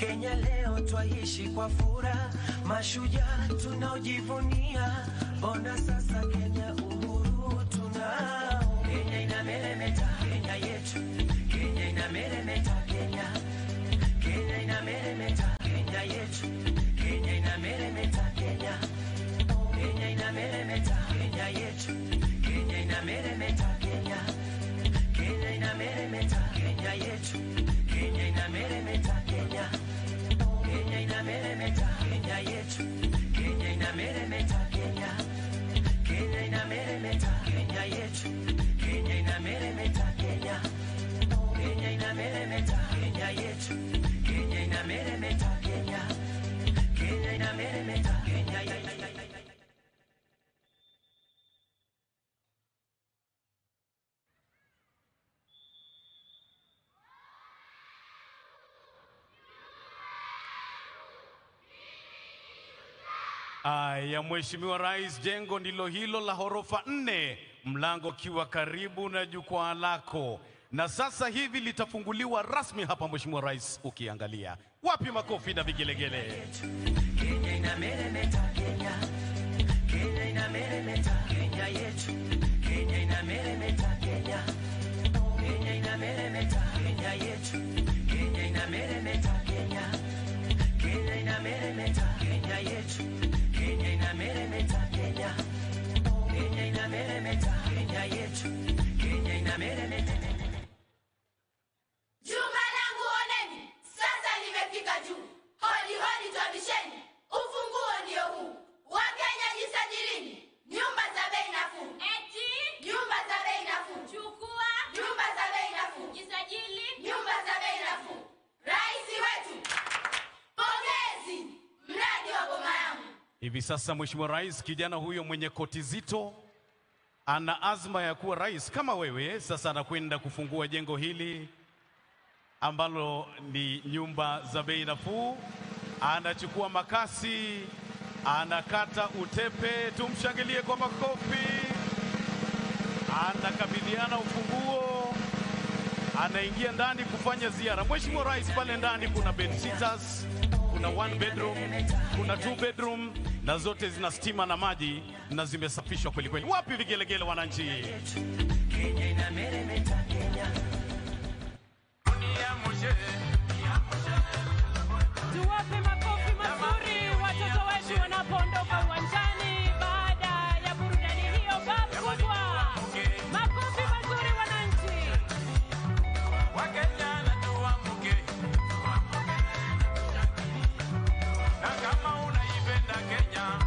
Kenya leo twaishi kwa furaha, mashujaa tunaojivunia. Ona sasa Kenya uhuru tunao. Kenya inameremeta, Kenya yetu. Kenya inameremeta, Kenya. Kenya inameremeta, Kenya yetu. Kenya inameremeta, Kenya. Kenya inameremeta, Kenya yetu. Kenya inameremeta, Kenya. Kenya inameremeta, Kenya yetu. Kenya inameremeta, Kenya. Kenya inameremeta, Kenya yetu. Kenya inameremeta, Kenya. Kenya inameremeta, Kenya yetu. Kenya inameremeta, Kenya. Kenya inameremeta, Kenya yetu. Kenya inameremeta, Kenya. Kenya inameremeta, Kenya. Ya Mheshimiwa Rais, jengo ndilo hilo la ghorofa 4, mlango kiwa karibu na jukwaa lako. Na sasa hivi litafunguliwa rasmi hapa Mheshimiwa Rais. Ukiangalia wapi makofi na vigelegele. Kenya inameremeta, Kenya. Kenya inameremeta, Kenya yetu. Kenya inameremeta, Kenya. Kenya inameremeta, Kenya yetu. Kenya inameremeta, Kenya. Kenya inameremeta, Kenya yetu. Kenya inameremeta, Kenya. Kenya inameremeta, Kenya yetu. Kenya inameremeta. Jumba langu oneni, sasa limefika juu. Hodi hodi tuabisheni, ufunguo ndio huu. Wakenya jisajilini, nyumba za bei nafuu. Eti nyumba za bei nafuu. Chukua nyumba za bei nafuu. Jisajili nyumba za bei nafuu. Rais wetu, pongezi, mradi wa boma yangu. Hivi sasa Mheshimiwa Rais, kijana huyo mwenye koti zito ana azma ya kuwa rais kama wewe. Sasa anakwenda kufungua jengo hili ambalo ni nyumba za bei nafuu. Anachukua makasi, anakata utepe, tumshangilie kwa makofi. Anakabidhiana ufunguo, anaingia ndani kufanya ziara. Mheshimiwa Rais, pale ndani kuna bedsitters, kuna 1 bedroom, kuna 2 bedroom, na zote zina stima na maji na zimesafishwa kweli kweli. Wapi vigelegele wananchi? Kenya inameremeta, Kenya. Tuwape makofi mazuri watoto wetu wanapoondoka uwanjani baada ya burudani hiyo kubwa. Makofi mazuri wananchi. Wakenya na tuamke. Na kama unaipenda Kenya.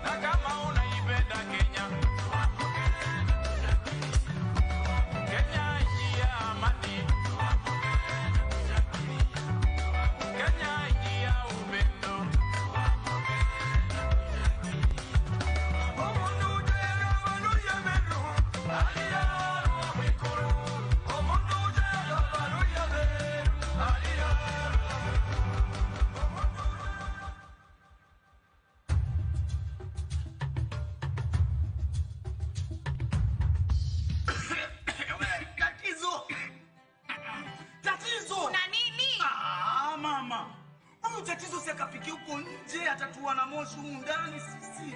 Na kama unaipenda Kenya. Kenya nchi ya amani. Kenya nchi ya upendo. Tatizo! Na nini? Mama. Huyu tatizo si akapikia huko nje, atatua na moshi humu ndani sisi.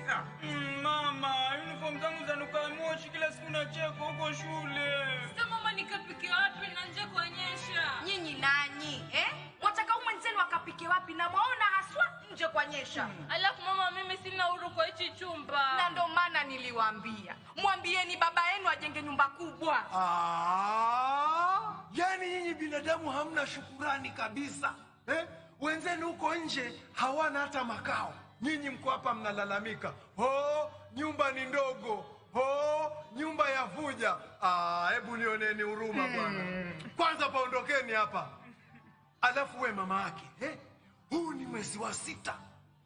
Mama, uniform zangu zanuka moshi kila siku nacheka huko shule. Sasa mama nikapike wapi na nje kuonyesha? Nyinyi nani? Wataka mwenzenu akapike wapi na mwaona haswa nje kuonyesha? Alafu mama, mimi sina huru kwa hichi chumba. Na ndo maana niliwaambia, mwambieni baba yenu ajenge nyumba kubwa. Yaani nyinyi binadamu hamna shukurani kabisa. Wenzenu huko nje hawana hata makao. Nyinyi mko hapa mnalalamika. Nyumba ni ndogo. Nyumba ya vuja. Hebu nioneni huruma bwana. Kwanza paondokeni hapa. Alafu we mama yake, huu ni mwezi wa 6.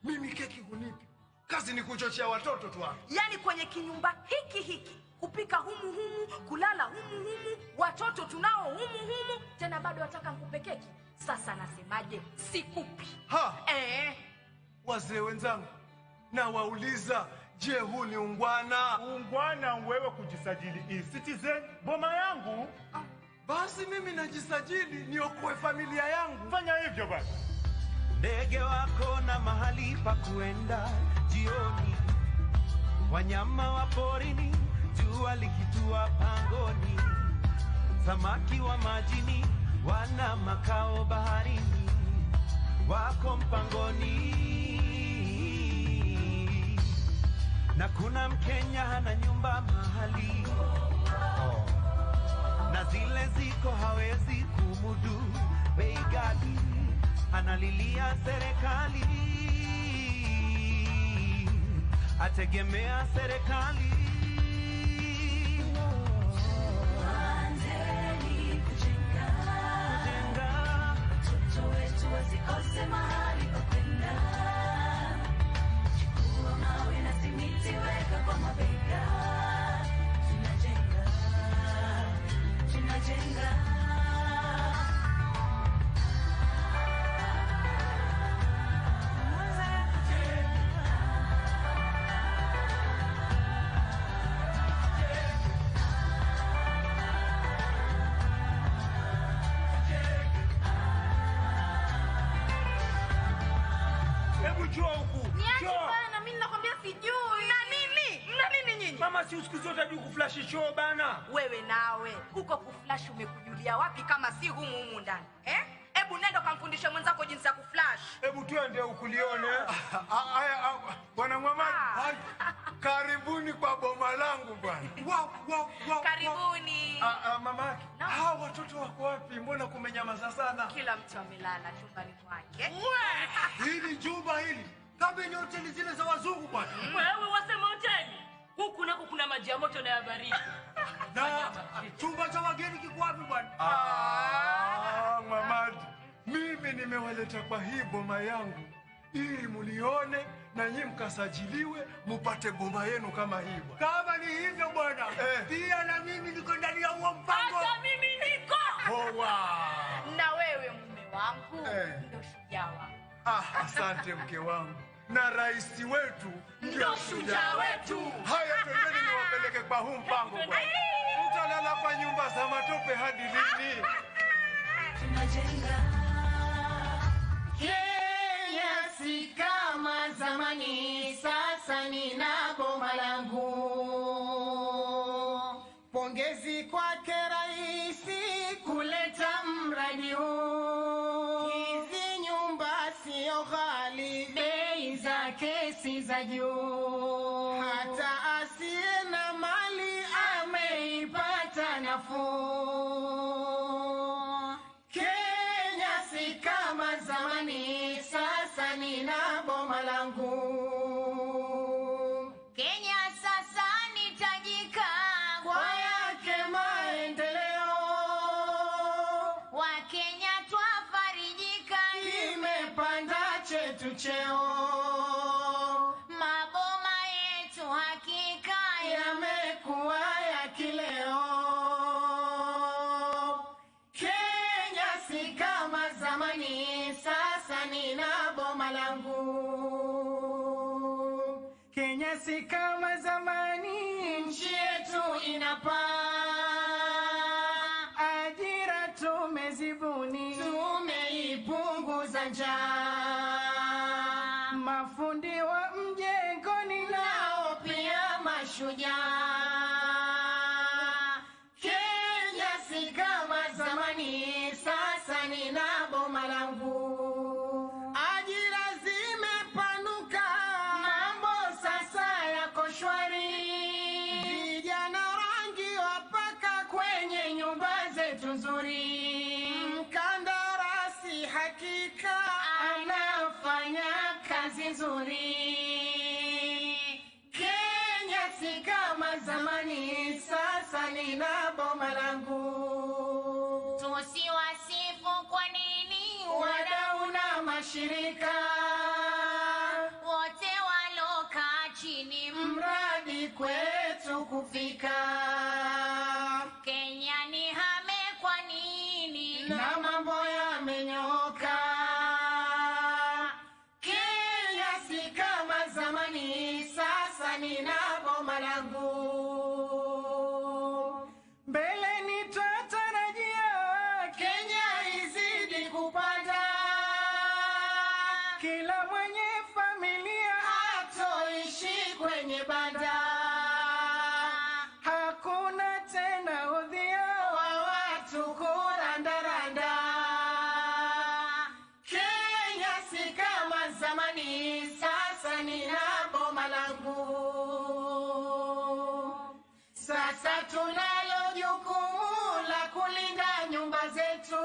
Mimi keki hunipi. Kazi ni kuchochea watoto tu hapa. Yaani kwenye kinyumba hiki kupika humu kulala humu watoto tunao humu tena bado wataka nikupe keki. Sasa nasemaje? Sikupi. Wazee wenzangu, na wauliza, je, huu ni ungwana? Ungwana wewe kujisajili e-Citizen boma yangu? basi mimi najisajili niokoe familia yangu. Fanya hivyo basi. Ndege wako na mahali pa kuenda jioni, wanyama wa porini jua likitua pangoni, samaki wa majini wana makao baharini, wako mpangoni. Na kuna Mkenya hana nyumba mahali, na zile ziko hawezi kumudu bei ghali, analilia serikali, ategemea serikali. Anzeni kujenga, watoto wetu wasikose mahali pa kwenda. Chukua mawe na simiti, weka kwa mabega. Tunajenga, tunajenga. Mama, si usiku zote juu kuflash show bana. Wewe nawe huko kuflash umekujulia wapi kama si humu ndani? Hebu nenda kamfundishe mwenzako jinsi ya kuflash. Hebu twende ukulione. Haya bwana Mwamadi. Karibuni kwa boma langu bwana. Wow. Karibuni. Mamaki. Hawa watoto wako wapi? Mbona kumenyamaza sana? Kila mtu amelala chumbani kwake. Hili jumba hili kama ni hoteli zile za wazungu bwana. Wewe wasema hoteli? Huku nako kuna maji ya moto na ya baridi. Na chumba cha wageni kiko wapi bwana? Mamadi, mimi nimewaleta kwa hii boma yangu ili mulione na nyinyi mkasajiliwe mupate boma yenu kama hii bwana. Kama ni hivyo bwana, pia na mimi niko ndani ya huo mpango. Hata mimi niko. Na wewe mume wangu ndio shujaa wangu. Asante mke wangu. Na rais wetu ndio shujaa wetu. Haya, twendeni niwapeleke kwa huu mpango bwana. Mtalala kwa nyumba za matope hadi lini? Tunajenga. Kenya si kama zamani, sasa nina boma langu. Pongezi kwake raisi kuleta mradi huu. Hizi nyumba sio ghali, bei zake si za juu. Hata asiye na mali ameipata nafuu. Kenya si kama zamani, sasa nina boma langu. Kenya sasa ni tajika Kwa yake maendeleo, Wakenya twafarijika, imepanda chetu cheo. maboma yetu hakika Yamekuwa ya kileo. Kenya si kama zamani, sasa nina boma langu. Kenya si kama zamani, nchi yetu inapaa. Ajira tumezibuni, tumeipunguza njaa. Mafundi wa mjengoni nao pia mashujaa. Kenya si kama zamani, sasa nina boma langu. Ajira zimepanuka, mambo sasa yako shwari. Vijana rangi wapaka kwenye nyumba zetu nzuri. Mkandarasi hakika anafanya kazi nzuri. Kenya si kama zamani, sasa nina boma langu. tusiwasifu. Kwa nini Wadau na mashirika wote walokaa chini, mradi kwetu kufika. Kenya ni hame? Kwa nini Na mambo yamenyoka. Kenya si kama zamani, sasa nina boma langu. Mbele nitatarajia kupanda. Kila mwenye familia hatoishi kwenye banda. Hakuna tena udhia wa watu kurandaranda. Kenya si kama zamani, sasa nina boma langu. Sasa tunalo jukumu la kulinda nyumba zetu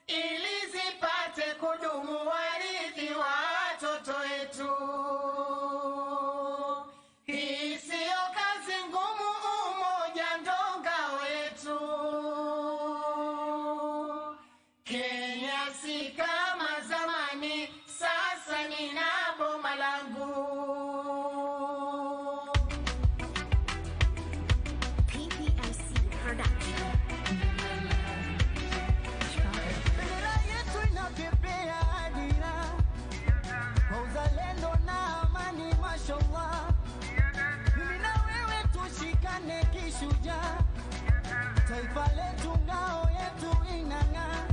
ili zipate kudumu warithi wa watoto wetu. Hii siyo kazi ngumu, umoja ndo ngao yetu. Kenya si kama zamani, sasa nina boma langu. Bendera yetu inapepea adira kwa uzalendo na amani, mashallah. Mimi na wewe tushikane kishujaa, taifa letu ngao yetu inang'aa.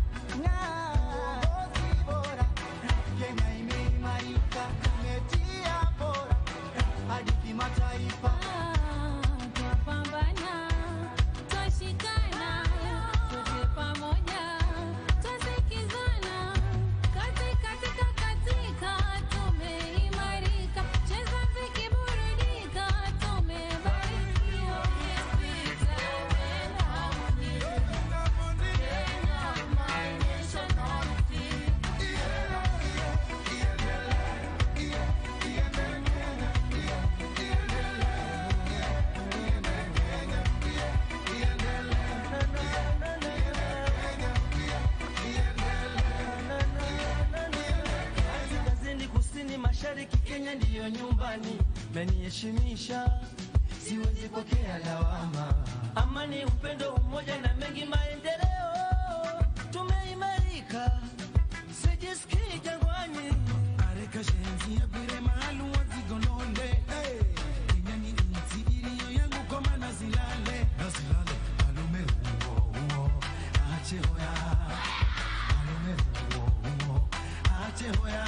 Uongozi bora, Kenya imeimarika, tumetia bora hadi kimataifa. Twapambana, twashikana, sote pamoja, twasikizana. Katika tumeimarika, cheza mziki burudika, tumebarikiwa. Kenya, my national team. Kaskazini, kusini, mashariki, Kenya ndiyo nyumbani. Meniheshimisha, siwezi pokea lawama. Amani, upendo, umoja na mengi maendeleo, tumeimarika, sijisikii jangwani. Areka shenzi ya bire maalu wazigonole. Kenya ni nchi iliyo yangu kwa maana zilale. Alume huo, ache hoya. Alume huo, ache hoya.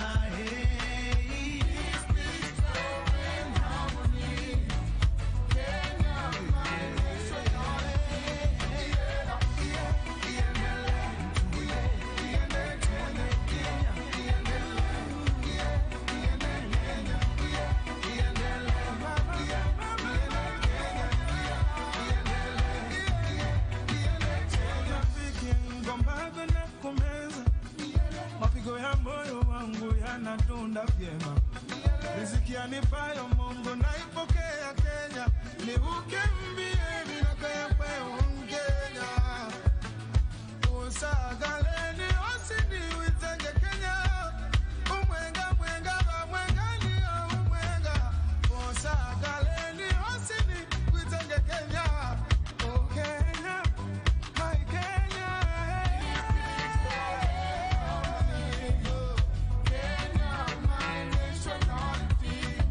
Mapigo ya moyo wangu yanadunda vyema. Riziki anipayo Mungu naipokea Kenya. Nivuke mbie minakaya kwewe Kenya. Usagaleni osini witenge Kenya. Umwenga ba mwenga niyo umwenga. Usagaleni osini witenge Kenya. Oh Kenya, my Kenya. Kenya, my national team.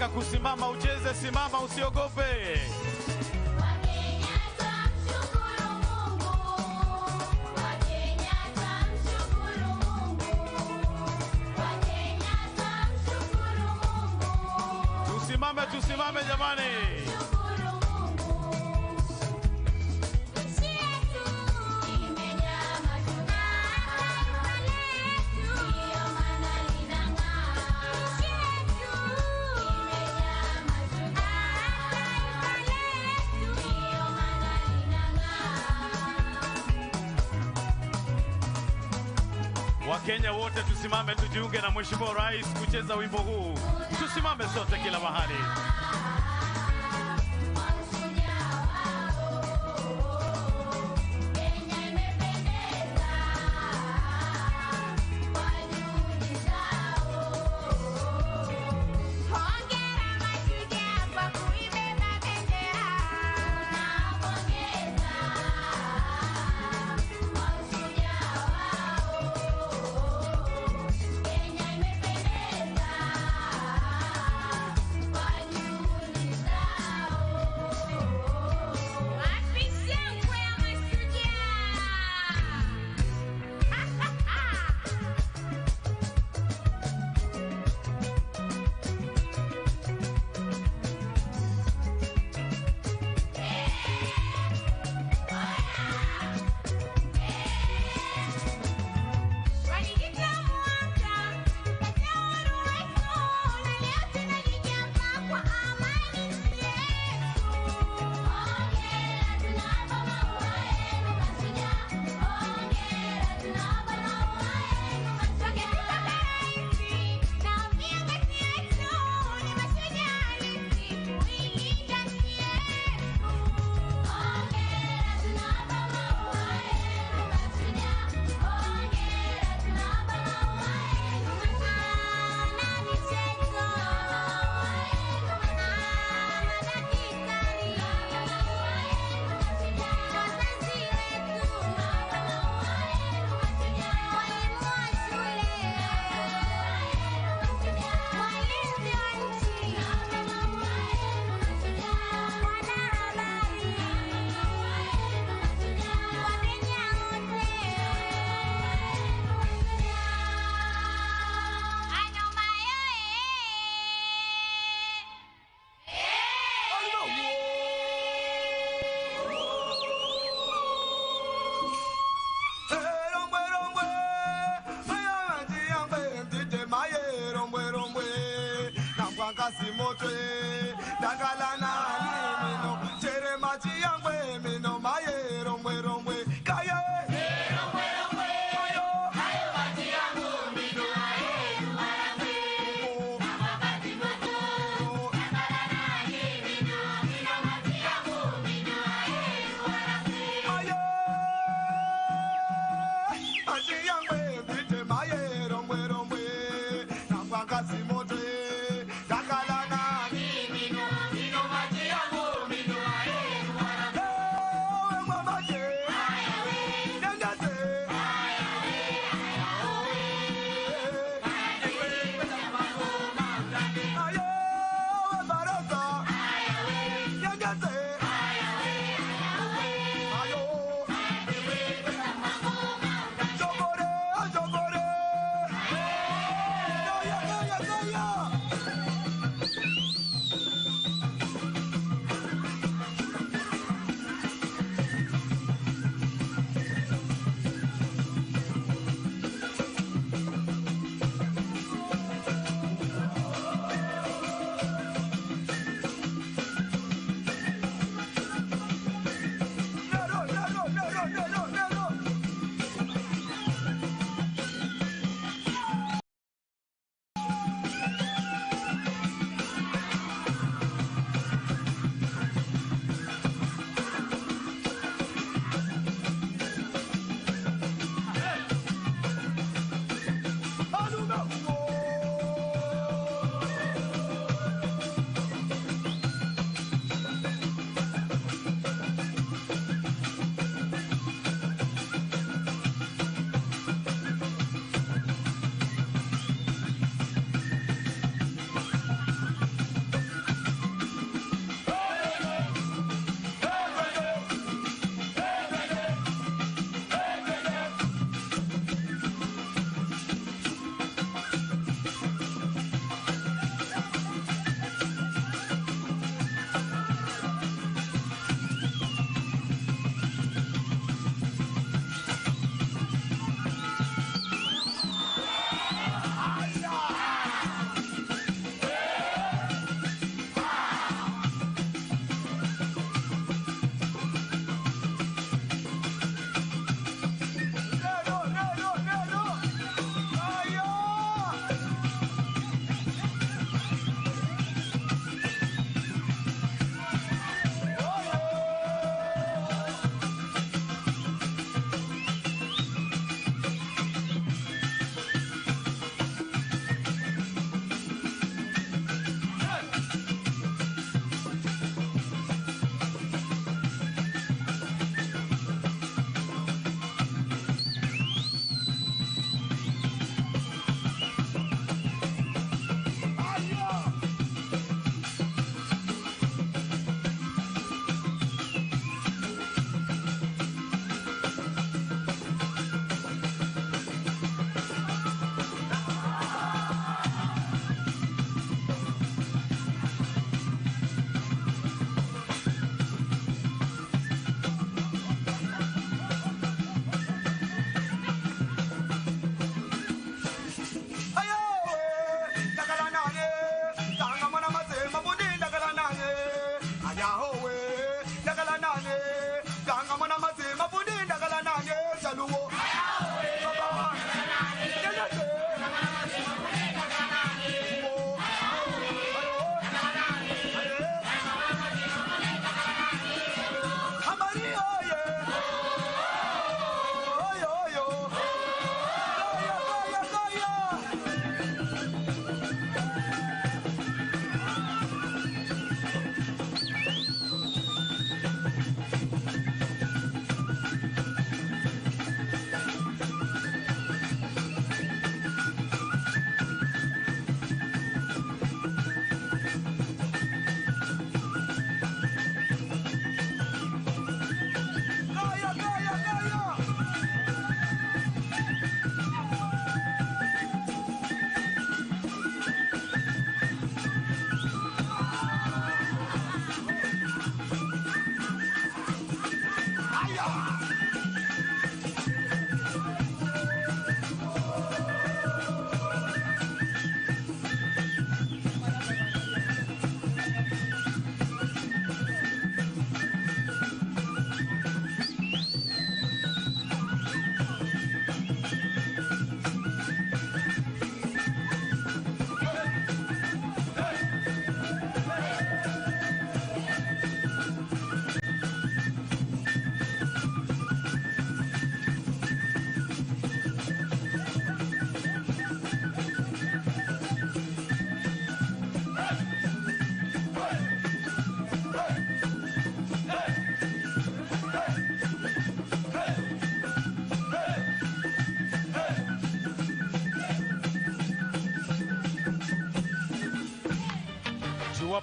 Ukitaka kusimama ucheze, simama, usiogope. Wakenya twamshukuru Mungu, Wakenya twamshukuru Mungu, Wakenya twamshukuru Mungu. Tusimame jamani. Shukuru Mungu. Nchi yetu imejaa mashujaa, taifa letu ndiyo maana linang'aa. Nchi yetu imejaa mashujaa, taifa letu ndiyo maana linang'aa. Wakenya wote tusimame, tujiunge na Mheshimiwa Rais kucheza wimbo huu. Tusimame sote kila mahali. Kenya imependeza kwa juhudi zao. Hongera mashujaa kwa kuibeba bendera. Tunawapongeza kwa ushujaa wao. Kenya imependeza kwa juhudi zao. Wapi shangwe ya mashujaa? Walijitambua tukatawala wetu, na leo tunajigamba kwa amani yetu. Hongera, tunawapa maua yenu mashujaa. Hongera, tunawapa maua yenu mashujaa. Na viongozi wetu ni mashujaa halisi kuilinda nchi yetu. Hongera, tunawapa maua yenu mashujaa. Hongera, tunawapa maua yenu mashujaa. Na michezo maua yenu madaktari maua yenu mashujaa. Wazazi wetu maua yenu mashujaa. Walimu wa shule walinzi wa nchi maua yenu mashujaa. Wanahabari maua yenu mashujaa. Wakenya wote Anoma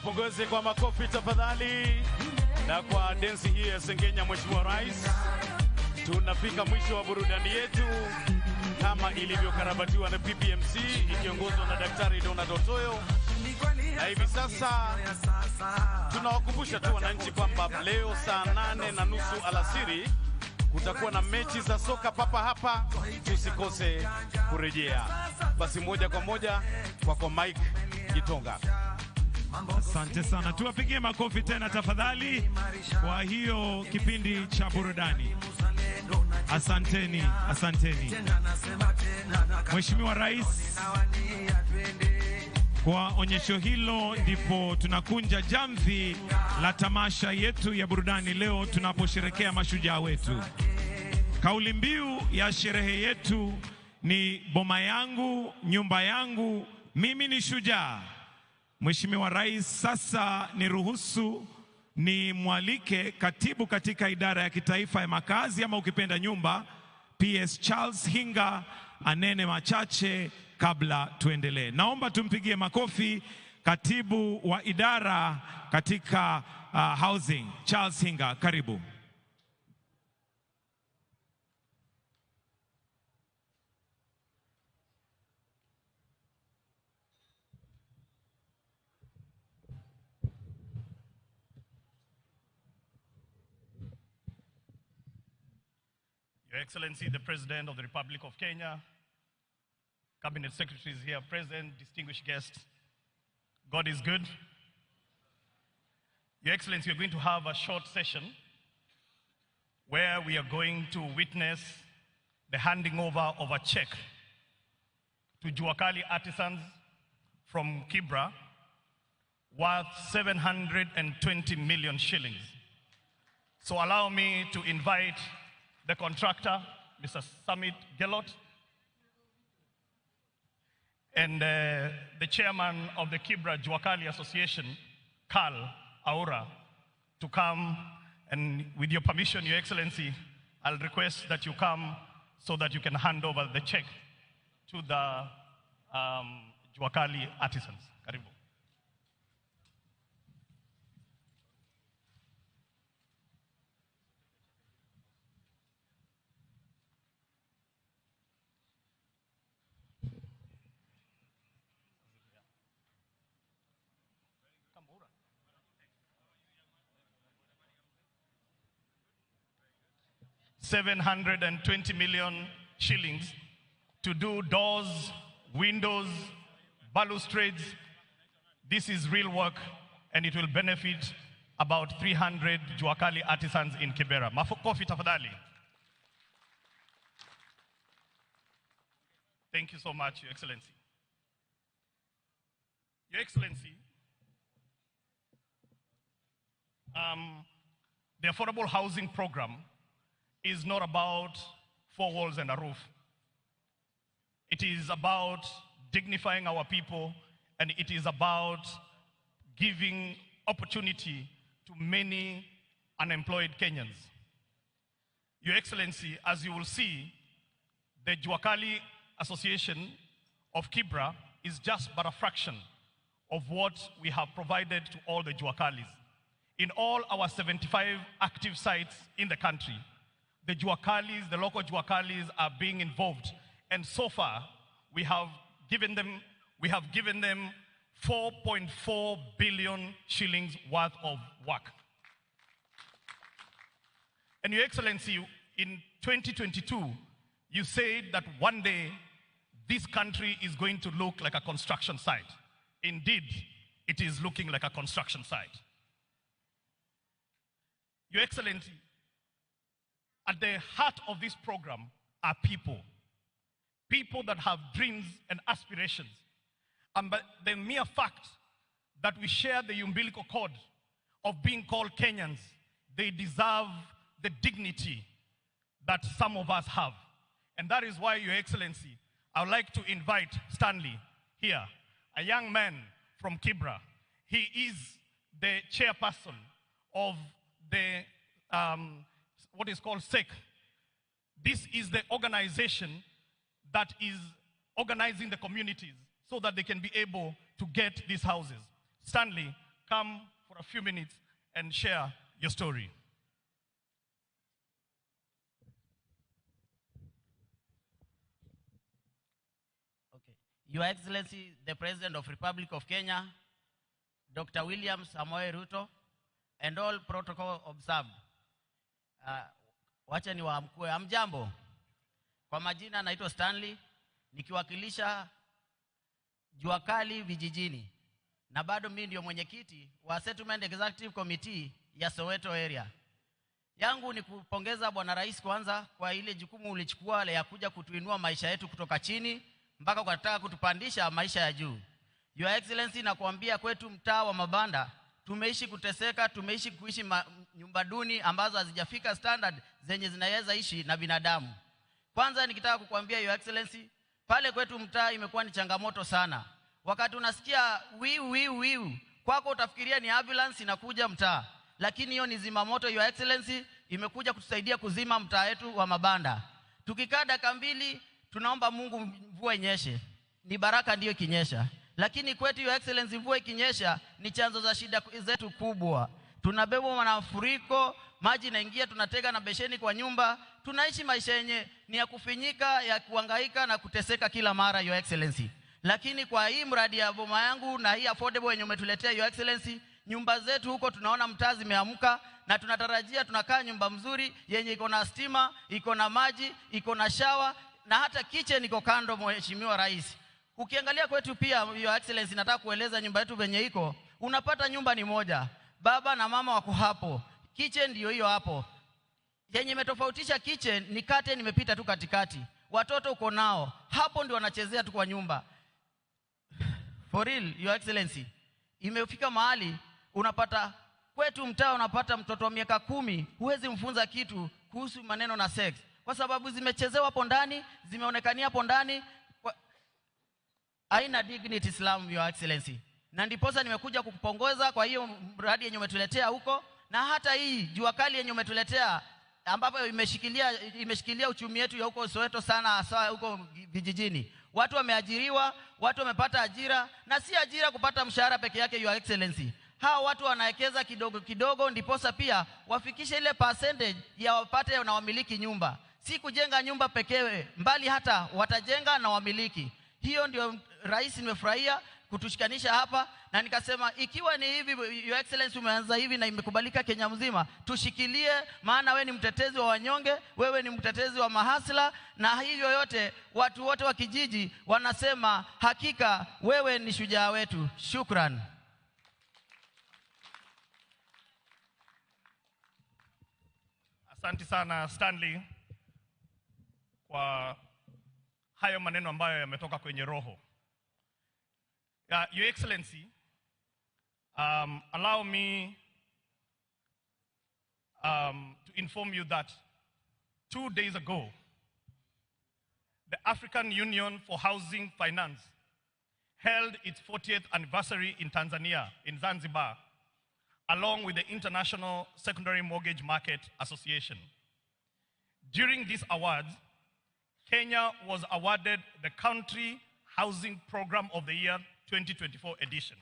Tuwapongeze kwa makofi tafadhali. Na kwa densi hii ya Sengenya, Mheshimiwa Rais, tunafika mwisho wa burudani yetu kama ilivyokarabatiwa na PPMC ikiongozwa na Daktari Donald Otoyo. Na hivi sasa tunawakumbusha tu wananchi kwamba leo saa 8:30 alasiri kutakuwa na mechi za soka papa hapa, tusikose kurejea. Basi moja kwa moja kwa Mike Gitonga. Asante sana, tuwapigie makofi tena tafadhali kwa hiyo kipindi cha burudani. Asanteni, asanteni. Mheshimiwa Rais, kwa onyesho hilo ndipo tunakunja jamvi la tamasha yetu ya burudani leo tunaposherekea mashujaa wetu. Kauli mbiu ya sherehe yetu ni boma yangu, nyumba yangu, mimi ni shujaa. Mheshimiwa Rais, sasa niruhusu ni mwalike katibu katika idara ya kitaifa ya makazi ama ukipenda nyumba, PS Charles Hinga, anene machache kabla tuendelee. Naomba tumpigie makofi katibu wa idara katika housing, Charles Hinga, karibu. Your Excellency, the President of the Republic of Kenya, Cabinet Secretaries here present, distinguished guests, God is good. Your Excellency, we're going to have a short session where we are going to witness the handing over of a check to Juakali artisans from Kibra worth 720 million shillings. So allow me to invite the contractor, Mr. Samit Gelot, and the chairman of the Kibra Juakali Association, Carl Aura, to come. And with your permission, Your Excellency, I'll request that you come so that you can hand over the check to the Juakali artisans. Karibu. $720 million shillings to do doors, windows, balustrades. This is real work, and it will benefit about 300 Juakali artisans in Kibera. Makofi tafadhali. Thank you so much, Your Excellency. Your Excellency, the affordable housing program is not about 4 walls and a roof. It is about dignifying our people, and it is about giving opportunity to many unemployed Kenyans. Your Excellency, as you will see, the Juakali Association of Kibra is just but a fraction of what we have provided to all the Juakalis. In all our 75 active sites in the country, the Juakalis, the local Juakalis are being involved. And so far, we have given them 4.4 billion shillings worth of work. And Your Excellency, in 2022, you said that one day this country is going to look like a construction site. Indeed, it is looking like a construction site. Your Excellency, at the heart of this program are people. People that have dreams and aspirations. And by the mere fact that we share the umbilical cord of being called Kenyans, they deserve the dignity that some of us have. And that is why, Your Excellency, I would like to invite Stanley here, a young man from Kibra. He is the chairperson of the what is called SEC. This is the organization that is organizing the communities so that they can be able to get these houses. Stanley, come for a few minutes and share your story. Your Excellency, the President of Republic of Kenya, Dr. William Samoei Ruto, and all protocol observed. Wacha ni waamkue. Amjambo. Kwa majina naitwa Stanley, nikiwakilisha Jua Kali vijijini. Na bado mimi ndio mwenyekiti wa Settlement Executive Committee ya Soweto area. Yangu ni kupongeza Bwana Rais kwanza kwa ile jukumu ulichukua ya kuja kutuinua maisha yetu kutoka chini mpaka kutaka kutupandisha maisha ya juu. Your Excellency, nakuambia kwetu mtaa wa mabanda tumeishi kuteseka, tumeishi kuishi nyumba duni ambazo hazijafika standard zenye zinaweza ishi na binadamu. Kwanza nikitaka kukuambia Your Excellency, pale kwetu mtaa imekuwa ni changamoto sana. Wakati unasikia wiu kwako utafikiria ni ambulance inakuja mtaa, lakini hiyo ni zimamoto. Your Excellency, imekuja kutusaidia kuzima mtaa wetu wa mabanda. Tukikaa dakika mbili tunaomba Mungu mvua inyeshe, ni baraka ndiyo kinyesha. Lakini kwetu Your Excellency, mvua ikinyesha ni chanzo za shida zetu kubwa. Tunabebwa na mafuriko, maji inaingia, tunatega na besheni kwa nyumba. Tunaishi maisha yenye ni ya kufinyika, ya kuhangaika na kuteseka kila mara Your Excellency. Lakini kwa hii mradi ya boma yangu na hii affordable yenye umetuletea Your Excellency, nyumba zetu huko tunaona mtaa zimeamka na tunatarajia tunakaa nyumba mzuri yenye iko na stima, iko na maji, iko na shower na hata kitchen iko kando. Mheshimiwa Rais, ukiangalia kwetu pia Your Excellency, nataka kueleza nyumba yetu venye iko. Unapata nyumba ni moja, baba na mama wako hapo, kitchen ndio hiyo hapo. Yenye imetofautisha kitchen ni curtain imepita tu katikati. Watoto uko nao, hapo ndio wanachezea tu kwa nyumba. For real Your Excellency, imefika mahali unapata kwetu mtaa unapata mtoto wa miaka 10 huwezi mfunza kitu kuhusu maneno na sex kwa sababu zimechezewa hapo ndani, zimeonekania hapo ndani. Haina dignity Islam Your Excellency. Na ndiposa nimekuja kukupongeza kwa hiyo mradi yenye umetuletea huko, na hata hii Jua Kali yenye umetuletea ambapo imeshikilia uchumi wetu ya huko Soweto sana, hasa huko vijijini. Watu wameajiriwa, watu wamepata ajira, na si ajira kupata mshahara peke yake Your Excellency. Hao watu wanawekeza kidogo kidogo ndiposa pia wafikishe ile percentage ya wapate na wamiliki nyumba. Si kujenga nyumba pekee, mbali hata watajenga na wamiliki. Hiyo ndio Rais nimefurahia kutushikanisha hapa, na nikasema ikiwa ni hivi Your Excellency umeanza hivi na imekubalika Kenya mzima, tushikilie, maana wewe ni mtetezi wa wanyonge, wewe ni mtetezi wa mahasla, na hivyo yote watu wote wa kijiji wanasema hakika wewe ni shujaa wetu. Shukran. Asante sana Stanley kwa hayo maneno ambayo yametoka kwenye roho. Your Excellency, allow me to inform you that 2 days ago, the African Union for Housing Finance held its 40th anniversary in Tanzania, in Zanzibar, along with the International Secondary Mortgage Market Association. During these awards, Kenya was awarded the Country Housing Program of the Year 2024 edition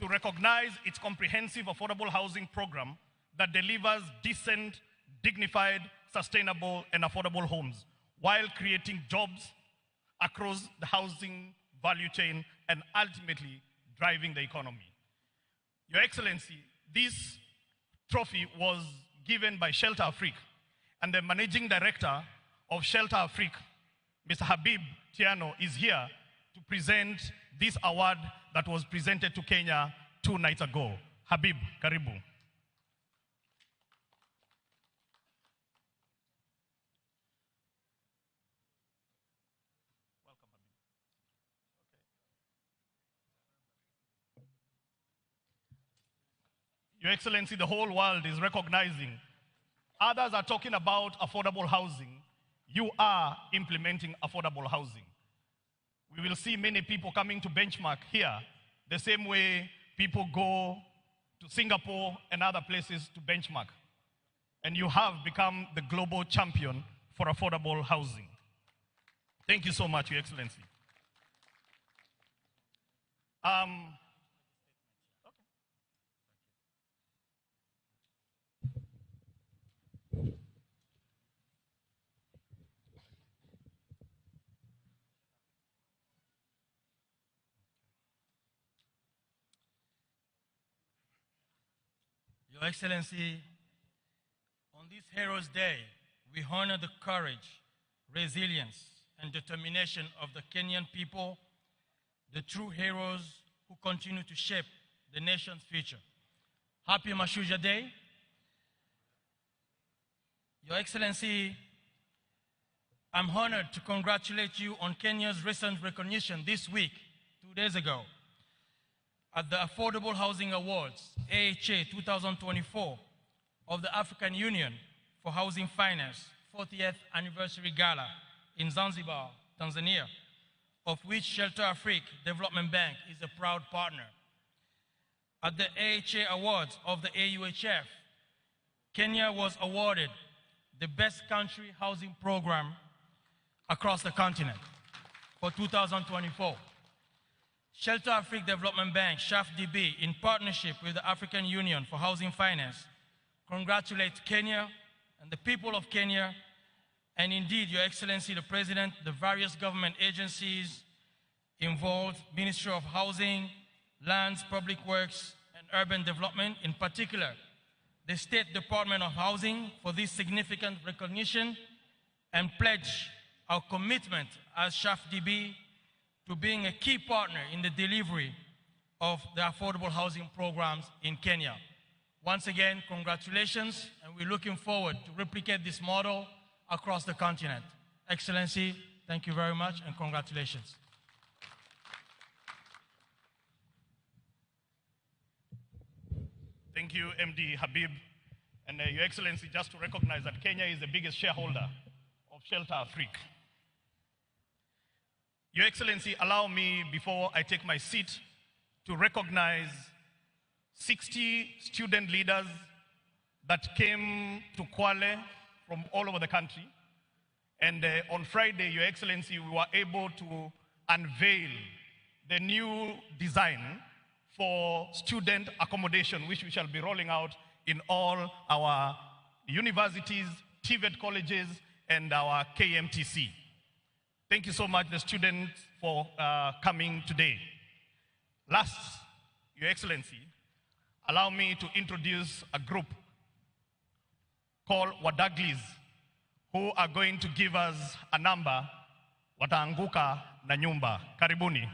to recognize its comprehensive affordable housing program that delivers decent, dignified, sustainable, and affordable homes while creating jobs across the housing value chain and ultimately driving the economy. Your Excellency, this trophy was given by Shelter Afrique, and the Managing Director of Shelter Afrique, Mr. Habib Tiano, is here to present this award that was presented to Kenya 2 nights ago. Habib, karibu. Your Excellency, the whole world is recognizing. Others are talking about affordable housing. You are implementing affordable housing. We will see many people coming to benchmark here, the same way people go to Singapore and other places to benchmark. And you have become the global champion for affordable housing. Thank you so much, Your Excellency. Your Excellency, on this Heroes Day, we honor the courage, resilience, and determination of the Kenyan people, the true heroes who continue to shape the nation's future. Happy Mashujaa Day. Your Excellency, I'm honored to congratulate you on Kenya's recent recognition this week, 2 days ago, at the Affordable Housing Awards, AHA 2024, of the African Union for Housing Finance 40th Anniversary Gala in Zanzibar, Tanzania, of which Shelter Afrique Development Bank is a proud partner. At the AHA Awards of the AUHF, Kenya was awarded the Best Country Housing Program across the continent for 2024. Shelter Afrique Development Bank, SHAFDB, in partnership with the African Union for Housing Finance, congratulates Kenya and the people of Kenya, and indeed, Your Excellency, the President, the various government agencies involved, Ministry of Housing, Lands, Public Works, and Urban Development, in particular, the State Department of Housing, for this significant recognition, and pledge our commitment as SHAFDB to being a key partner in the delivery of the affordable housing programs in Kenya. Once again, congratulations, and we're looking forward to replicate this model across the continent. Excellency, thank you very much, and congratulations. Thank you, MD Habib. And Your Excellency, just to recognize that Kenya is the biggest shareholder of Shelter Afrique. Your Excellency, allow me, before I take my seat, to recognize 60 student leaders that came to Kwale from all over the country. And on Friday, Your Excellency, we were able to unveil the new design for student accommodation, which we shall be rolling out in all our universities, TVET colleges, and our KMTC. Thank you so much, the students, for coming today. Last, Your Excellency, allow me to introduce a group called Wadaglis, who are going to give us a number, Wataanguka na Nyumba. Karibuni.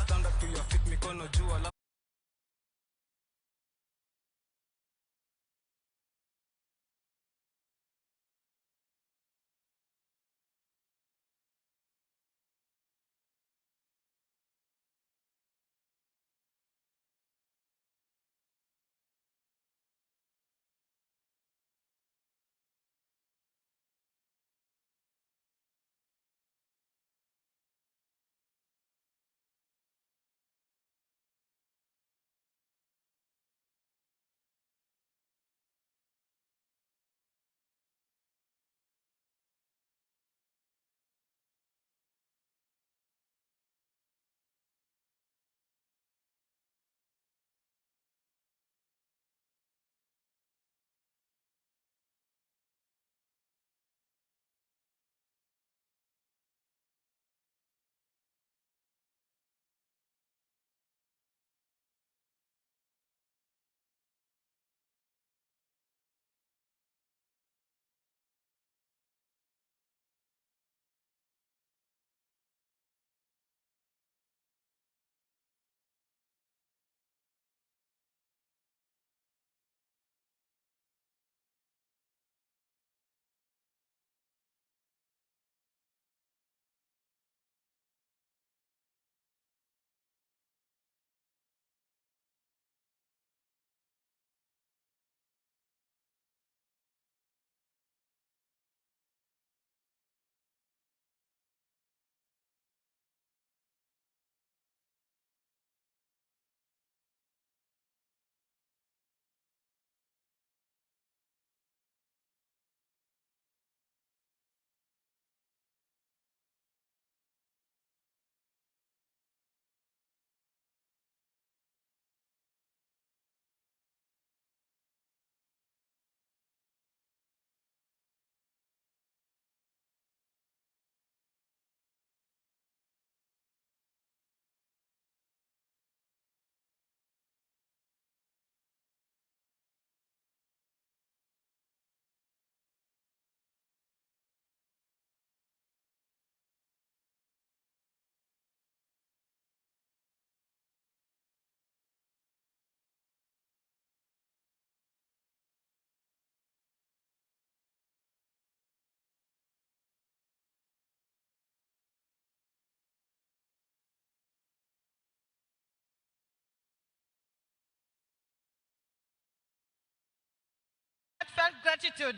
Stand up to your feet, mikono juu. heartfelt gratitude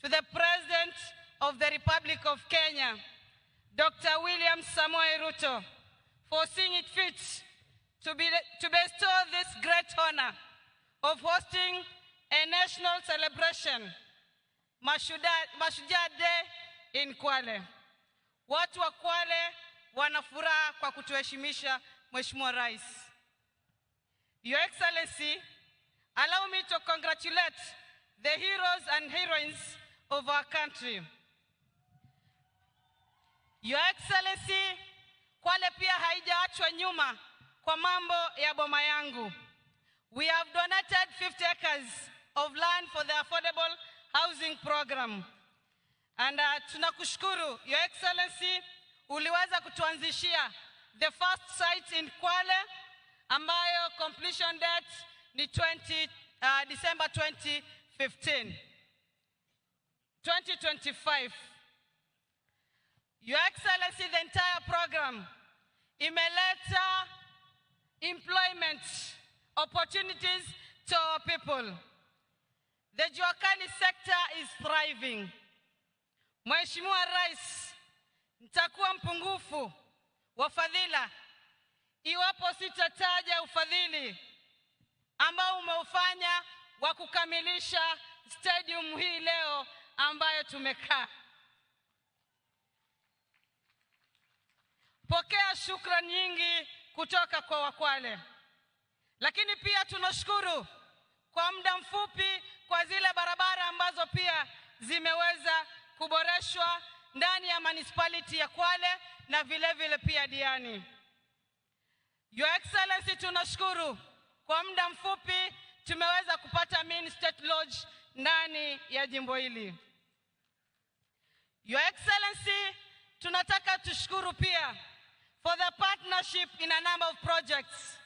to the President of the Republic of Kenya, Dr. William Samoei Ruto, for seeing it fit to bestow this great honor of hosting a national celebration, Mashujaa Day in Kwale. Watu wa Kwale wana furaha kwa kutuheshimisha Mheshimiwa Rais. Your Excellency, allow me to congratulate the heroes and heroines of our country. Your Excellency, Kwale pia haijaachwa nyuma kwa mambo ya boma yangu. We have donated 50 acres of land for the affordable housing program. And tunakushukuru, Your Excellency, uliweza kutuanzishia the first site in Kwale, ambayo completion date ni December 2025. Your Excellency, the entire program imeleta employment opportunities to our people. The Juakali sector is thriving. Mheshimiwa Rais, nitakuwa mpungufu wa fadhila iwapo sitataja ufadhili ambao umeufanya wa kukamilisha stadium hii leo ambayo tumekaa. Pokea shukrani nyingi kutoka kwa Wakwale. Lakini pia tunashukuru kwa muda mfupi kwa zile barabara ambazo pia zimeweza kuboreshwa ndani ya municipality ya Kwale na vile vile pia Diani. Your Excellency, tunashukuru kwa muda mfupi tumeweza kupata main state lodge ndani ya jimbo hili. Your Excellency, tunataka tushukuru pia for the partnership in a number of projects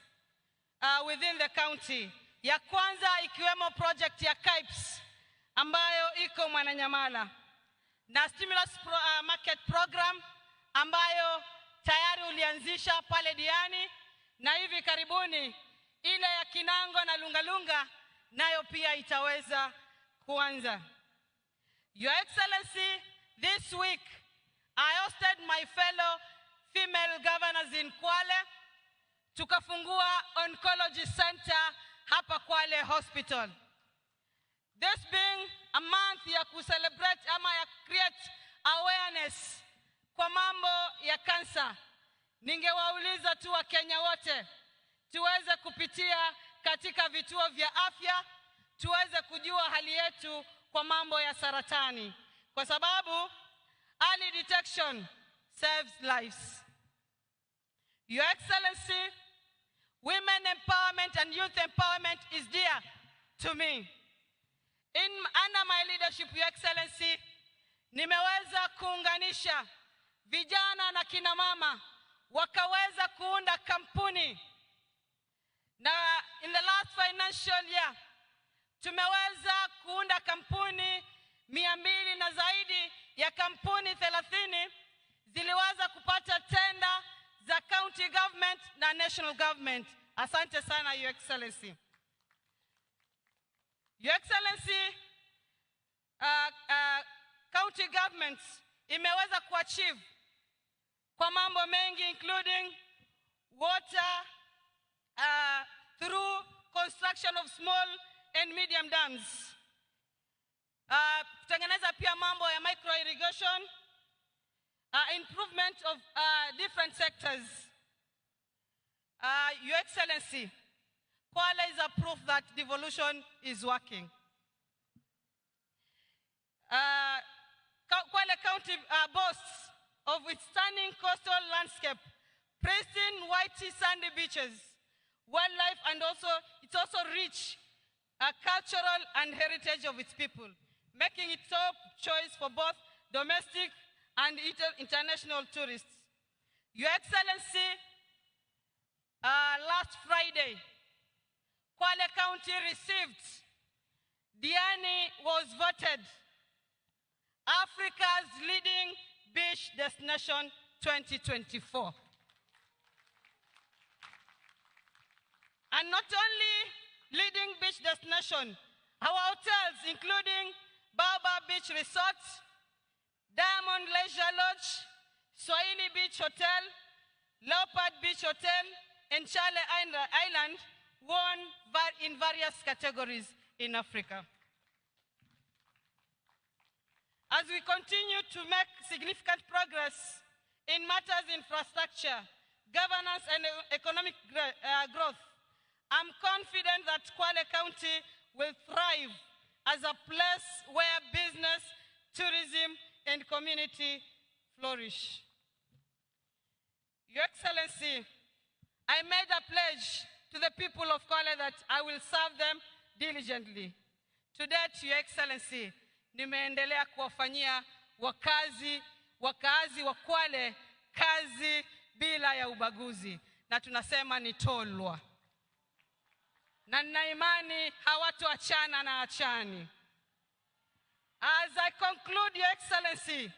within the county. Ya kwanza ikiwemo project ya KIPES ambayo iko Mwananyamala, na stimulus market program ambayo tayari ulianzisha pale Diani, na hivi karibuni ile ya Kinango na Lungalunga nayo pia itaweza kuanza. Your Excellency, this week I hosted my fellow female governors in Kwale. Tukafungua oncology center hapa Kwale Hospital. This being a month ya kucelebrate ama ya create awareness kwa mambo ya kansa, ningewauliza tu wa Kenya wote tuweze kupitia katika vituo vya afya, tuweze kujua hali yetu kwa mambo ya saratani, kwa sababu early detection saves lives. Your Excellency, women empowerment and youth empowerment is dear to me. Under my leadership, Your Excellency, nimeweza kuunganisha vijana na kina mama wakaweza kuunda kampuni, na in the last financial year tumeweza kuunda kampuni 200 na zaidi ya kampuni 30 ziliweza kupata tenda za county government na national government. Asante sana, Your Excellency. Your Excellency, county governments imeweza kuachieve kwa mambo mengi, including water through construction of small and medium dams. Kutengeneza pia mambo ya micro irrigation, improvement of different sectors. Your Excellency, Kwale is a proof that devolution is working. Kwale County boasts of its stunning coastal landscape, pristine white sandy beaches, wildlife, and it's also rich cultural and heritage of its people, making it top choice for both domestic and international tourists. Your Excellency, last Friday, Kwale County received, Diani was voted Africa's leading beach destination 2024. And not only leading beach destination, Our hotels, including Baobab Beach Resort, Diamond Leisure Lodge, Swahili Beach Hotel, Leopard Beach Hotel, and Chale Island won in various categories in Africa. As we continue to make significant progress in matters infrastructure, governance, and economic growth, I'm confident that Kwale County will thrive as a place where business, tourism, and community flourish. Your Excellency, I made a pledge to the people of Kwale that I will serve them diligently. To date, Your Excellency, nimeendelea kuwafanyia wakaazi wa Kwale kazi bila ya ubaguzi, na tunasema ni tolwa. Na nina imani hawatoachana na achani. As I conclude, Your Excellency,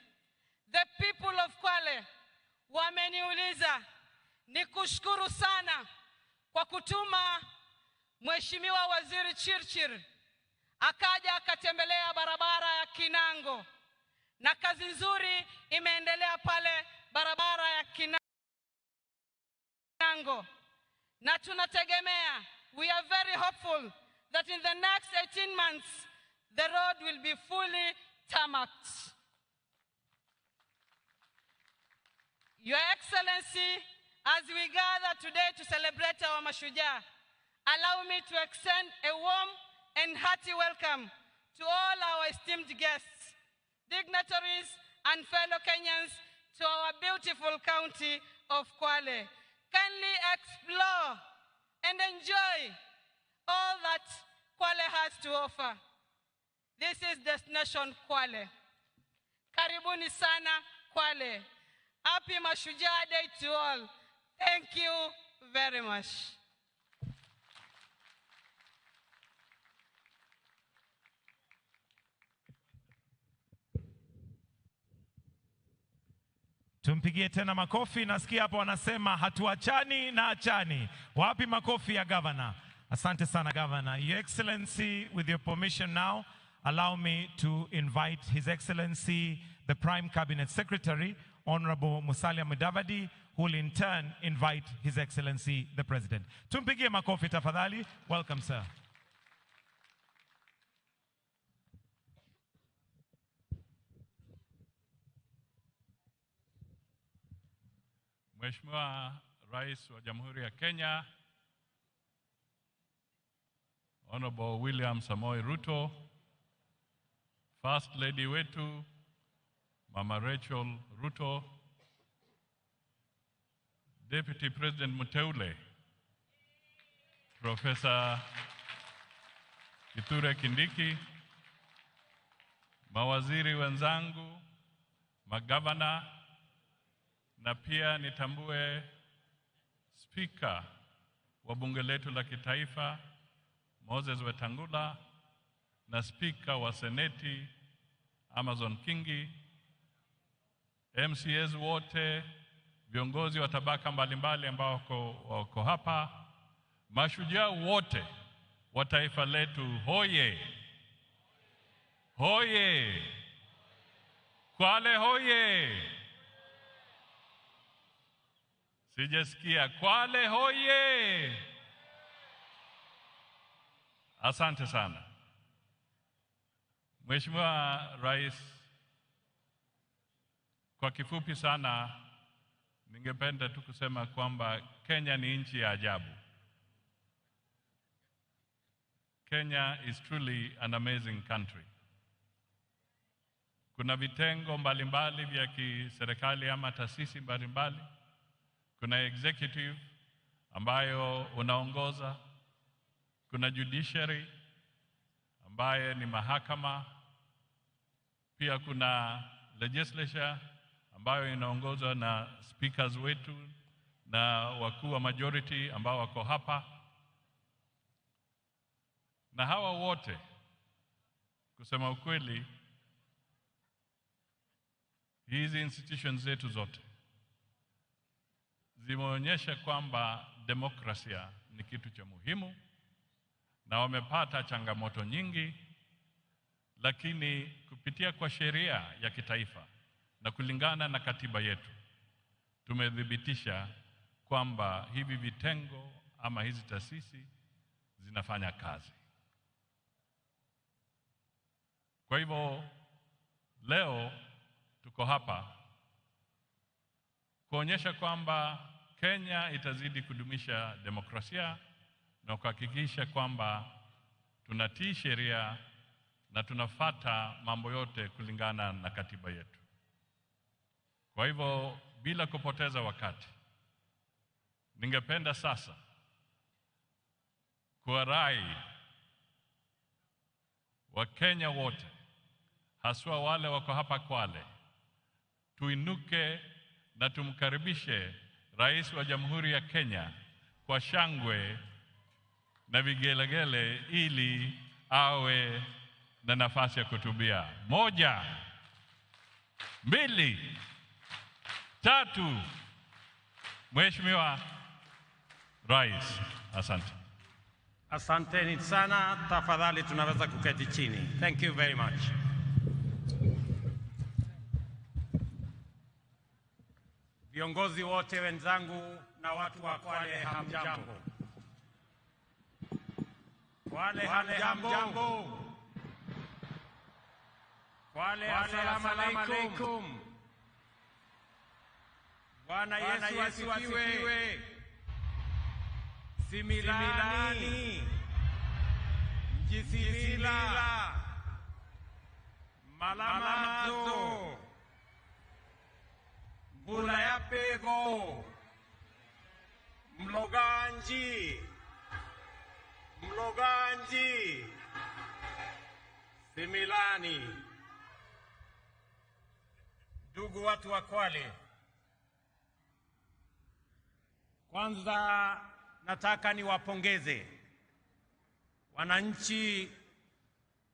the people of Kwale wameniuliza nikushukuru sana kwa kutuma Mheshimiwa Waziri Chirchir akaja akatembelea barabara ya Kinango, na kazi nzuri imeendelea pale barabara ya Kinango, na tunategemea, we are very hopeful that in the next 18 months the road will be fully tarmacked. Your Excellency, as we gather today to celebrate our Mashujaa, allow me to extend a warm and hearty welcome to all our esteemed guests, dignitaries, and fellow Kenyans to our beautiful county of Kwale. Kindly explore and enjoy all that Kwale has to offer. This is Destination Kwale. Karibuni sana Kwale. Happy Mashujaa Day to all. Thank you very much. Tumpigie tena makofi. Nasikia hapo wanasema hatuachani na achani. Wapi makofi ya governor? Asante sana governor. Your Excellency, with your permission now, allow me to invite His Excellency, the Prime Cabinet Secretary, Honorable Musalia Mudavadi, who will in turn invite His Excellency, the President. Tumpigie makofi tafadhali. Welcome, sir. Mheshimiwa Rais wa Jamhuri ya Kenya, Honorable William Samoei Ruto, First Lady wetu Mama Rachel Ruto, Deputy President Muteule, Professor Kithure Kindiki, mawaziri wenzangu, magavana, na pia nitambue Speaker wa bunge letu la kitaifa Moses Wetangula, na Speaker wa Seneti Amazon Kingi, MCAs wote, viongozi wa tabaka mbalimbali ambao wako hapa, mashujaa wote wa taifa letu, hoye! Hoye! Kwale hoye! Sijasikia. Kwale hoye! Asante sana. Mheshimiwa Rais, kwa kifupi sana ningependa tu kusema kwamba Kenya ni nchi ya ajabu. Kenya is truly an amazing country. Kuna vitengo mbalimbali vya kiserikali ama taasisi mbalimbali. Kuna executive ambayo unaongoza, kuna judiciary ambaye ni mahakama, pia kuna legislature ambayo inaongozwa na speakers wetu na wakuu wa majority ambao wako hapa. Na hawa wote, kusema ukweli, hizi institutions zetu zote zimeonyesha kwamba demokrasia ni kitu cha muhimu, na wamepata changamoto nyingi, lakini kupitia kwa sheria ya kitaifa na kulingana na katiba yetu tumethibitisha kwamba hivi vitengo ama hizi taasisi zinafanya kazi. Kwa hivyo leo tuko hapa kuonyesha kwamba Kenya itazidi kudumisha demokrasia na kuhakikisha kwamba tunatii sheria na tunafata mambo yote kulingana na katiba yetu. Kwa hivyo bila kupoteza wakati, ningependa sasa kuwarai Wakenya wote, haswa wale wako hapa Kwale, tuinuke na tumkaribishe Rais wa Jamhuri ya Kenya kwa shangwe na vigelegele ili awe na nafasi ya kutubia. 1, 2, 3. Mheshimiwa Rais, asante. Asanteni sana. Tafadhali tunaweza kuketi chini. Thank you very much. Viongozi wote wenzangu na watu wa Kwale, hamjambo. Kwale, hamjambo. Kwale, assalamu alaikum. Bwana Yesu asifiwe. Similani, Mjisimila, Malamazo, Mbula ya Pego, Mloganji, Similani. Ndugu watu wa Kwale, kwanza nataka niwapongeze wananchi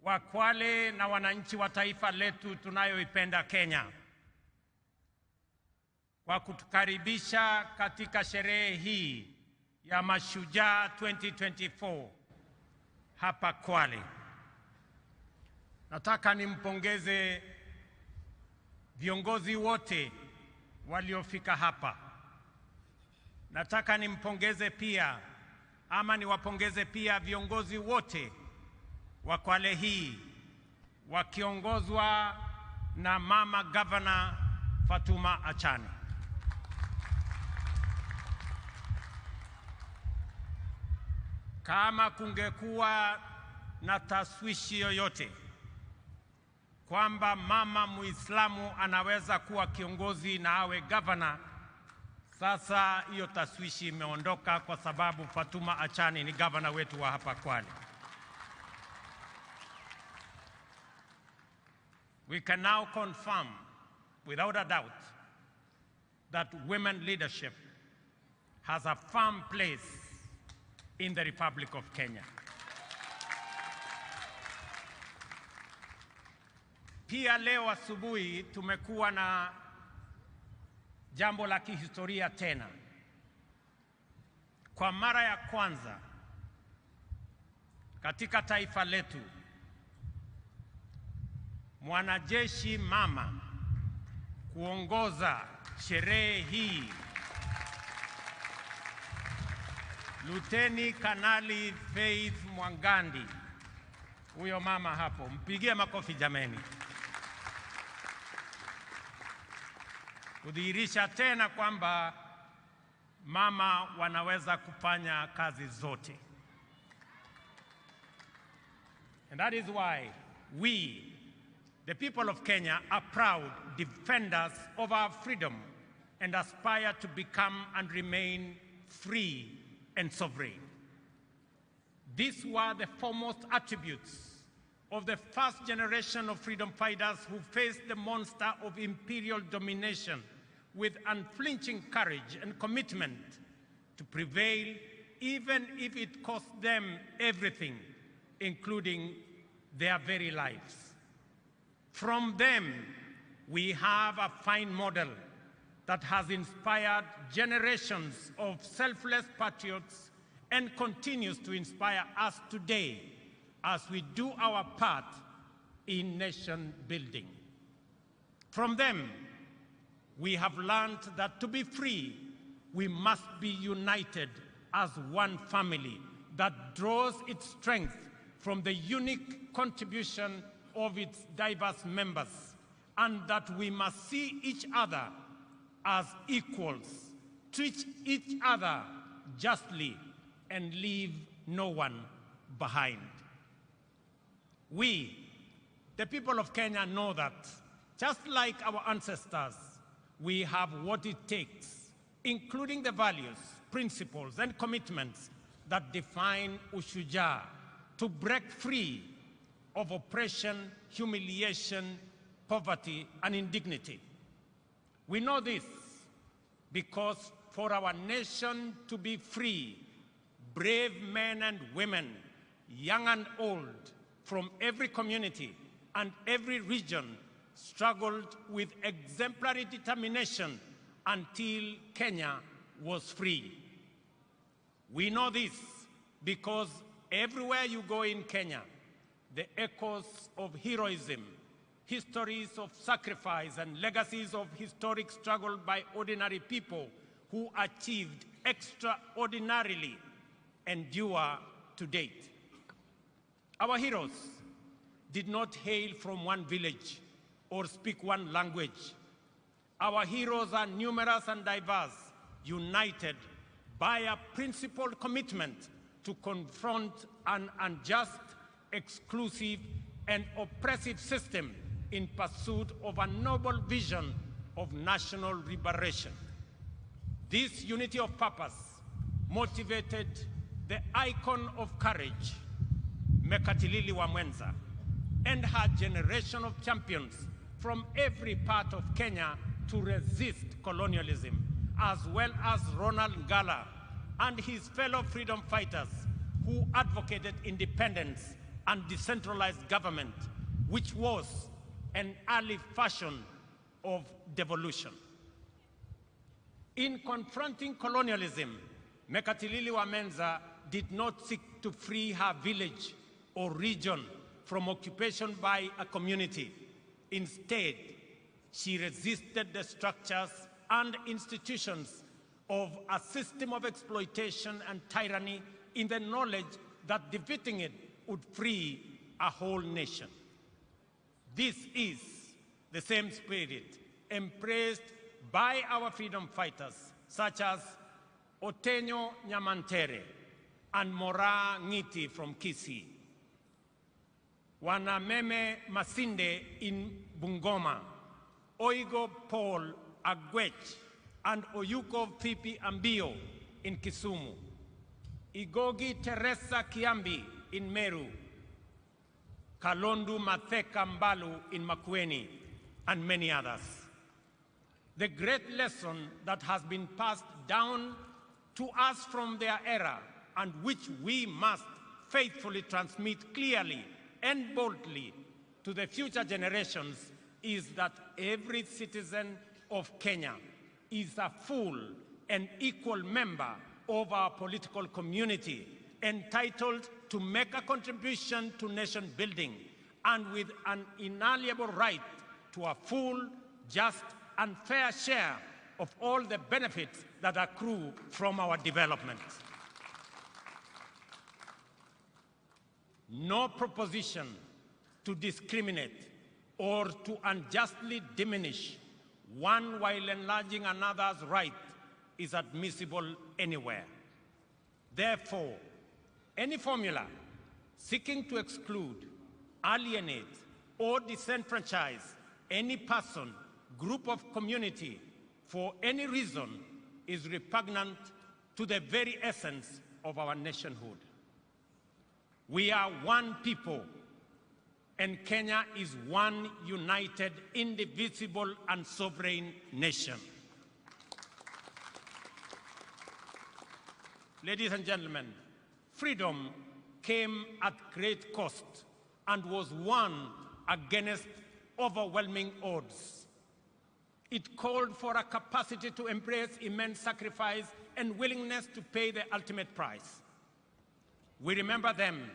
wa Kwale na wananchi wa taifa letu tunayoipenda Kenya kwa kutukaribisha katika sherehe hii ya Mashujaa 2024 hapa Kwale. Nataka nimpongeze viongozi wote waliofika hapa. Nataka niwapongeze pia viongozi wote wa Kwale hii wakiongozwa na Mama Governor Fatuma Achani. Kama kungekuwa na taswishi yoyote kwamba mama Muislamu anaweza kuwa kiongozi na awe governor, sasa hiyo taswishi imeondoka kwa sababu Fatuma Achani ni governor wetu wa hapa Kwale. We can now confirm without a doubt that women leadership has a firm place in the Republic of Kenya. Pia leo asubuhi tumekuwa na jambo la kihistoria tena. Kwa mara ya kwanza katika taifa letu, mwanajeshi mama kuongoza sherehe hii. Luteni Kanali Faith Mwangandi, huyo mama hapo, mpigie makofi jameni. Kudhihirisha tena kwamba mama wanaweza kufanya kazi zote. And that is why we, the people of Kenya, are proud defenders of our freedom and aspire to become and remain free and sovereign. These were the foremost attributes of the first generation of freedom fighters who faced the monster of imperial domination with unflinching courage and commitment to prevail, even if it cost them everything, including their very lives. From them, we have a fine model that has inspired generations of selfless patriots and continues to inspire us today as we do our part in nation building. From them, we have learned that to be free, we must be united as one family that draws its strength from the unique contribution of its diverse members, and that we must see each other as equals, treat each other justly, and leave no one behind. We, the people of Kenya, know that just like our ancestors, we have what it takes, including the values, principles, and commitments that define Ushujaa, to break free of oppression, humiliation, poverty, and indignity. We know this because for our nation to be free, brave men and women, young and old, from every community and every region struggled with exemplary determination until Kenya was free. We know this because everywhere you go in Kenya, the echoes of heroism, histories of sacrifice, and legacies of historic struggle by ordinary people who achieved extraordinarily endure to date. Our heroes did not hail from one village or speak one language. Our heroes are numerous and diverse, united by a principled commitment to confront an unjust, exclusive, and oppressive system in pursuit of a noble vision of national liberation. This unity of purpose motivated the icon of courage, Mekatilili wa Mwenza, and her generation of champions from every part of Kenya to resist colonialism, as well as Ronald Ngala and his fellow freedom fighters who advocated independence and decentralized government, which was an early fashion of devolution. In confronting colonialism, Mekatilili wa Mwenza did not seek to free her village or region from occupation by a community. Instead, she resisted the structures and institutions of a system of exploitation and tyranny in the knowledge that defeating it would free a whole nation. This is the same spirit embraced by our freedom fighters, such as Otenyo Nyamantere and Mora Ngiti from Kisii, Wanameme Masinde in Bungoma, Oigo Paul Agwech, and Oyuko Fipi Ambio in Kisumu, Igogi Teresa Kiambi in Meru, Kalondu Matheka Mbalu in Makueni, and many others. The great lesson that has been passed down to us from their era, and which we must faithfully transmit clearly and boldly to the future generations, is that every citizen of Kenya is a full and equal member of our political community, entitled to make a contribution to nation building, and with an inalienable right to a full, just, and fair share of all the benefits that accrue from our development. No proposition to discriminate or to unjustly diminish one while enlarging another's right is admissible anywhere. Therefore, any formula seeking to exclude, alienate, or disenfranchise any person, group of community for any reason is repugnant to the very essence of our nationhood. We are one people, and Kenya is one united, indivisible, and sovereign nation. Ladies and gentlemen, freedom came at great cost and was won against overwhelming odds. It called for a capacity to embrace immense sacrifice and willingness to pay the ultimate price. We remember them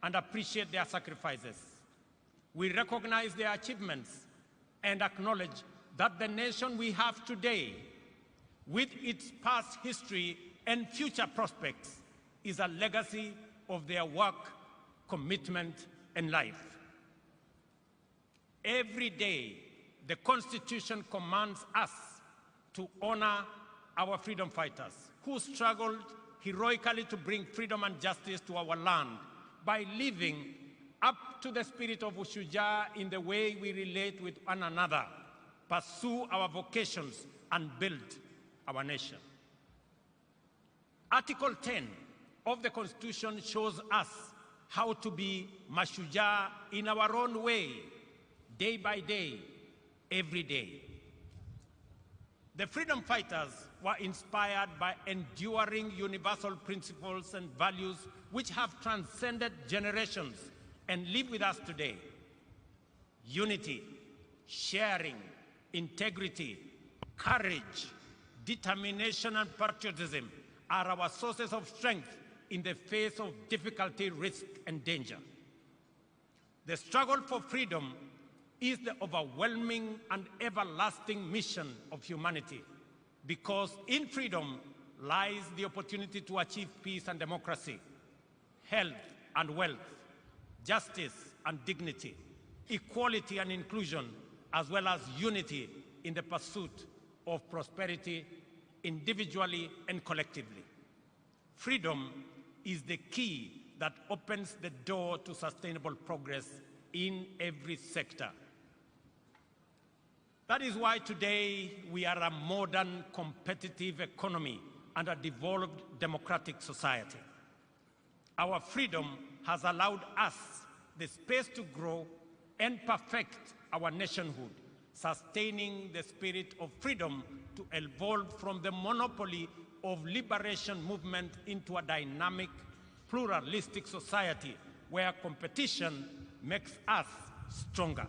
and appreciate their sacrifices. We recognize their achievements and acknowledge that the nation we have today, with its past history and future prospects, is a legacy of their work, commitment, and life. Every day, the Constitution commands us to honor our freedom fighters who struggled heroically to bring freedom and justice to our land by living up to the spirit of Ushujaa in the way we relate with one another, pursue our vocations, and build our nation. Article 10 of the Constitution shows us how to be mashujaa in our own way, day by day, every day. The freedom fighters were inspired by enduring universal principles and values which have transcended generations and live with us today. Unity, sharing, integrity, courage, determination, and patriotism are our sources of strength in the face of difficulty, risk, and danger. The struggle for freedom is the overwhelming and everlasting mission of humanity, because in freedom lies the opportunity to achieve peace and democracy, health and wealth, justice and dignity, equality and inclusion, as well as unity in the pursuit of prosperity individually and collectively. Freedom is the key that opens the door to sustainable progress in every sector. That is why today we are a modern, competitive economy and a devolved democratic society. Our freedom has allowed us the space to grow and perfect our nationhood, sustaining the spirit of freedom to evolve from the monopoly of liberation movement into a dynamic, pluralistic society where competition makes us stronger.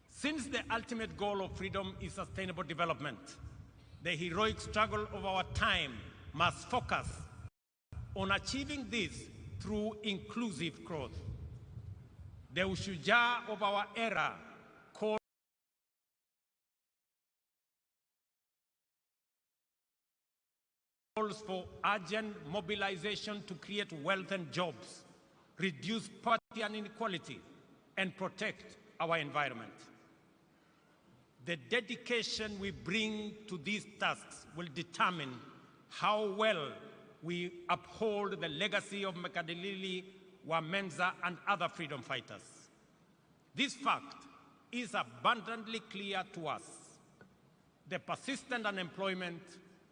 Since the ultimate goal of freedom is sustainable development, the heroic struggle of our time must focus on achieving this through inclusive growth. The Ushujaa of our era calls for urgent mobilization to create wealth and jobs, reduce poverty and inequality, and protect our environment. The dedication we bring to these tasks will determine how well we uphold the legacy of Mekadilili, Wamenza, and other freedom fighters. This fact is abundantly clear to us. The persistent unemployment,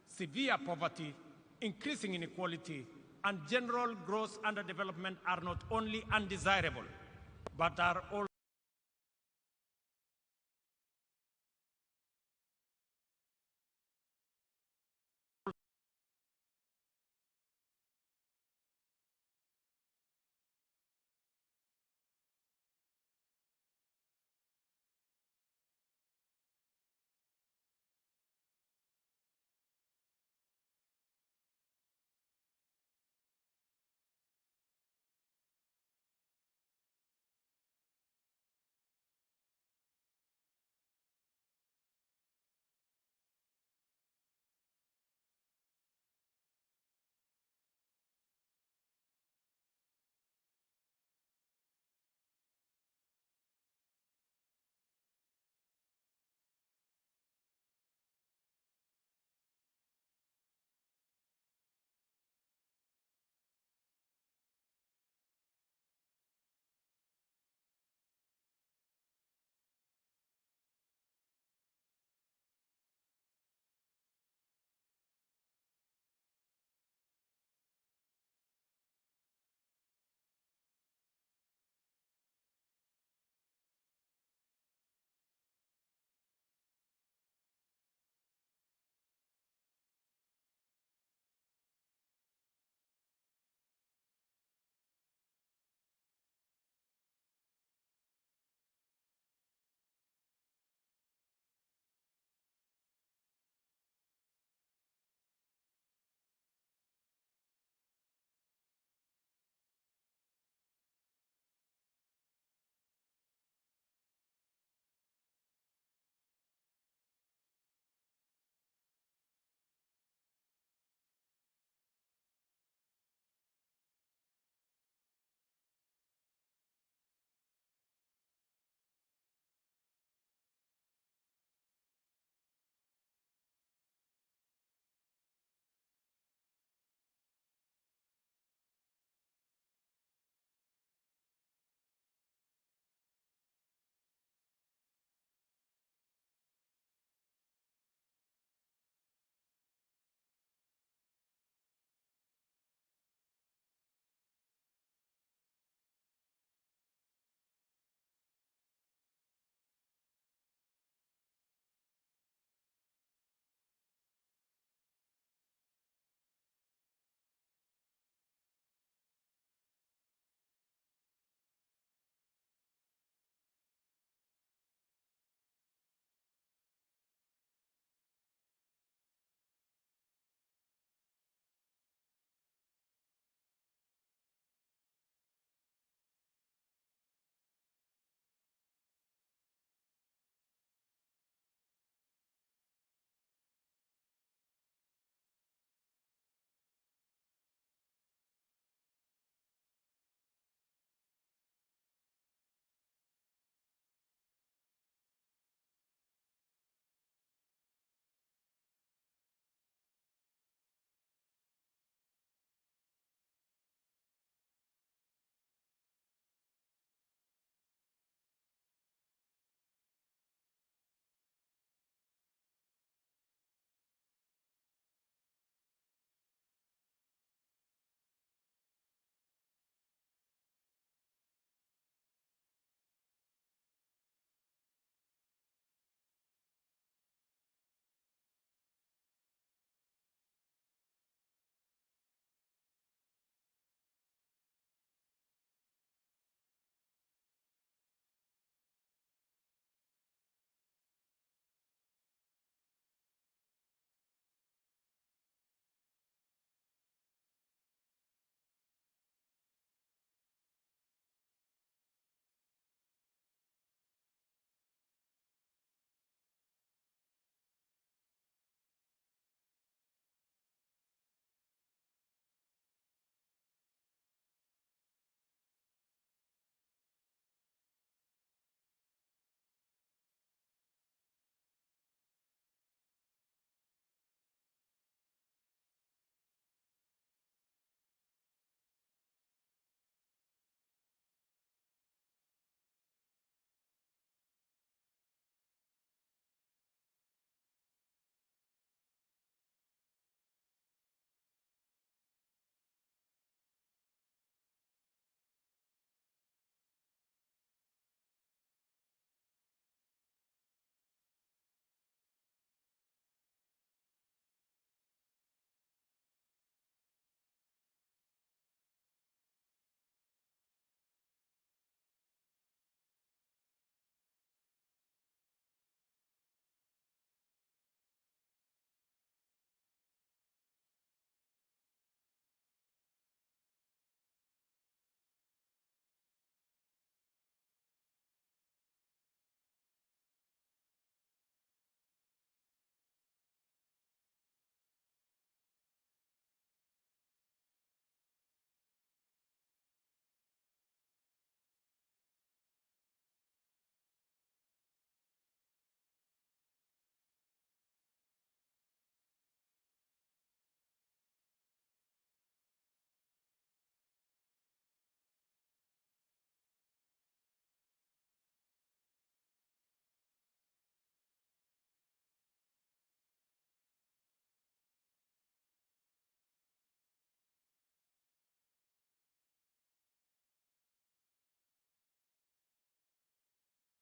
severe poverty, increasing inequality, and general gross underdevelopment are not only undesirable, but are also